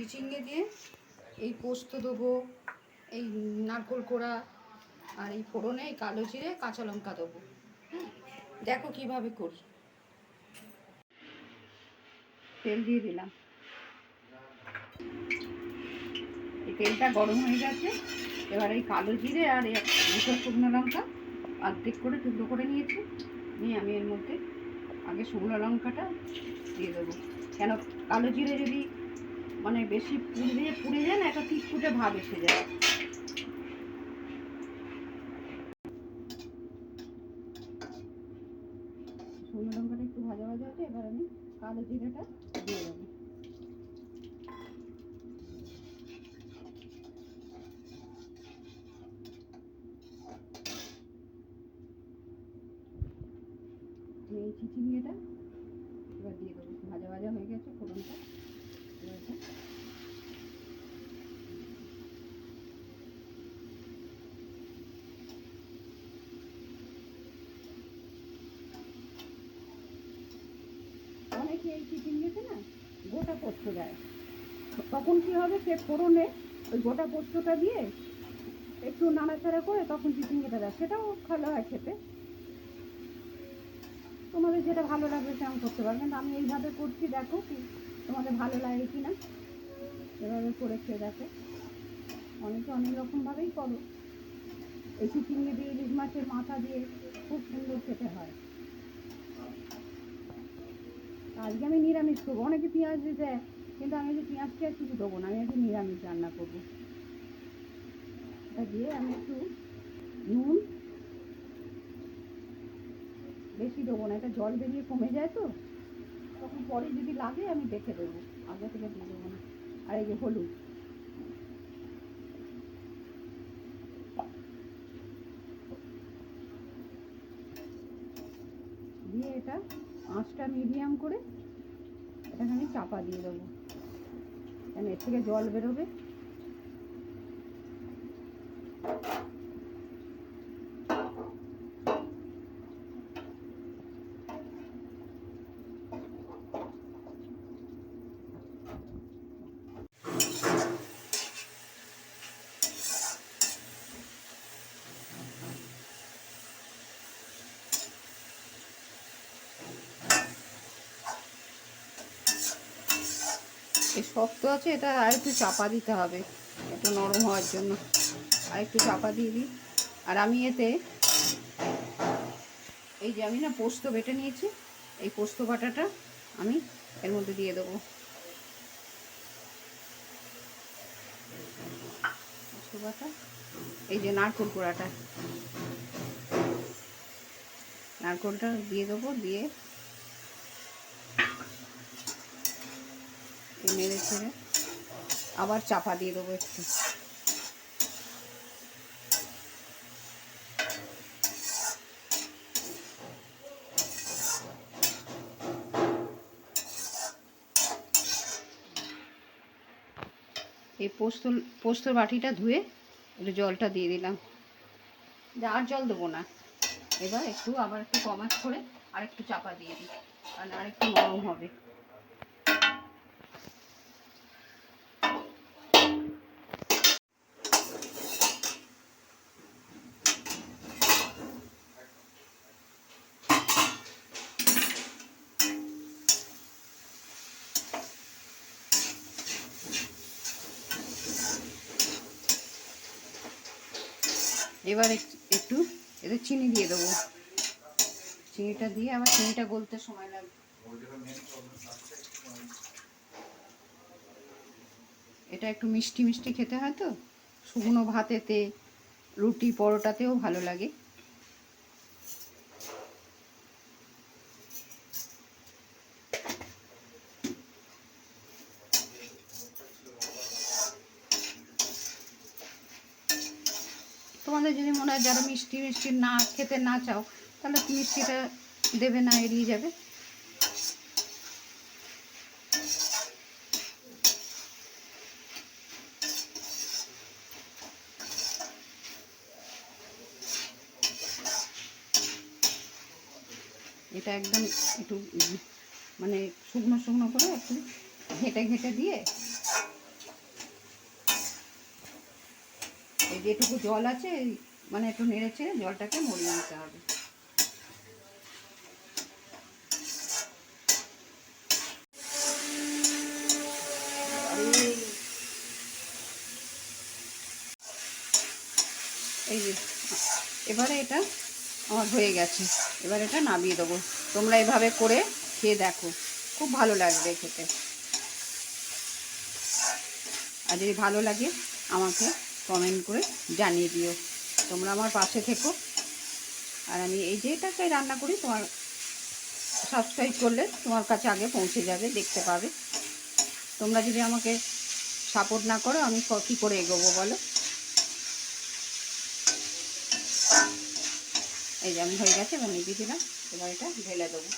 চিচিঙ্গে দিয়ে এই পোস্ত দেবো, এই নারকোল কোড়া, আর এই ফোড়নে এই কালো জিরে কাঁচা লঙ্কা দেবো। হ্যাঁ, দেখো কিভাবে করি। তেল দিয়ে দিলাম, এই তেলটা গরম হয়ে গেছে। এবার এই কালো জিরে আর দুটো শুকনো লঙ্কা অর্ধেক করে টুকরো করে নিয়েছি, নিয়ে আমি এর মধ্যে আগে শুকনো লঙ্কাটা দিয়ে দেবো। কেন কালো জিরে যদি মানে বেশি পুড়ে যায় না, একটা টিকটুটে ভাব এসে যায়। শুকনো লঙ্কাটা একটু ভাজা ভাজা হচ্ছে, এবার আমি কালো জিরেটা দিয়ে দেবো। এই চিচিঙ্গেটা এবার দিয়ে দেবো, ভাজা ভাজা হয়ে গেছে ফোড়নটা। এবার অনেকে এই চিচিঙ্গেতে না গোটা পোস্ত দেয়, তখন কি হবে, সে ফোড়নে ওই গোটা পোস্তটা দিয়ে একটু নাড়াচাড়া করে তখন চিচিঙ্গেটা দেয়, সেটাও ভালো হয় খেতে। তোমাদের যেটা ভালো লাগবে সেরকম করতে পারবে, কিন্তু আমি এইভাবে করছি, দেখো কি তোমাদের ভালো লাগে কি না, এভাবে করে খেয়ে দেখো। অনেকে অনেক রকমভাবেই করো। এই চিচিঙ্গে দিয়ে ইলিশ মাছের মাথা দিয়ে খুব সুন্দর খেতে হয়। আজকে আমি নিরামিষ করবো, অনেকে পেঁয়াজ দেয়, কিন্তু আমি যে পেঁয়াজ টিয়াজ কিছু দেবো না, আমি একটু নিরামিষ রান্না করবো। এটা দিয়ে আমি একটু নুন বেশি দেবো না, এটা জল বেরিয়ে কমে যায় তো, তখন পরে যদি লাগে আমি দেখে দেবো, আগে থেকে দিয়ে দেবো না। আর এই যে হলুদ দিয়ে এটা আঁচটা মিডিয়াম করে এটাকে আমি চাপা দিয়ে দেবো, কেন এর থেকে জল বেরোবে। এই শক্ত আছে, এটা আর একটু চাপা দিতে হবে একটু নরম হওয়ার জন্য, আর একটু চাপা দিয়ে দিই। আর আমি এতে এই যে আমি না পোস্ত বেটে নিয়েছি, এই পোস্ত বাটাটা আমি এর মধ্যে দিয়ে দেবো। পোস্ত বাটা, এই যে নারকোল কোড়াটা, নারকোলটা দিয়ে দেবো, দিয়ে নেড়ে ছেড়ে আবার চাপা দিয়ে দেবো একটু। এই পোস্তর বাটিটা ধুয়ে একটু জলটা দিয়ে দিলাম, আর জল দেবো না। এবার একটু আবার একটু কমাস করে আর একটু চাপা দিয়ে দিই, কারণ আর একটু নরম হবে। এবার একটু এতে চিনি দিয়ে দেবো, চিনিটা দিয়ে আবার চিনিটা গলতে সময় লাগবে। এটা একটু মিষ্টি মিষ্টি খেতে হয় তো, শুকনো ভাতেতে, রুটি পরোটাতেও ভালো লাগে। তোমাদের যদি মনে হয় যারা মিষ্টি মিষ্টি না খেতে না চাও, তাহলে মিষ্টিটা দেবে না, এড়িয়ে যাবে। এটা একদম একটু মানে শুকনো শুকনো করে একটু ঘেঁটে ঘেঁটে দিয়ে এই যেটুকু জল আছে মানে একটু নেড়ে ছেড়ে জলটাকে মরিয়ে নিতে হবে। এই যে এবারে এটা আমার হয়ে গেছে, এবার এটা নামিয়ে দেবো। তোমরা এভাবে করে খেয়ে দেখো, খুব ভালো লাগবে খেতে। আর যদি ভালো লাগে আমাকে কমেন্ট করে জানিয়ে দিও। তোমরা আমার পাশে থেকো। আর আমি এই যে এটাকে রান্না করি, তোমার সাবস্ক্রাইব করলে তোমার কাছে আগে পৌঁছে যাবে, দেখতে পাবে। তোমরা যদি আমাকে সাপোর্ট না করো আমি কী করে এগোবো বলো। এই যে আমি হয়ে গেছে, এবার নিয়ে দিলাম, এবার এটা ঢেলে দেবো।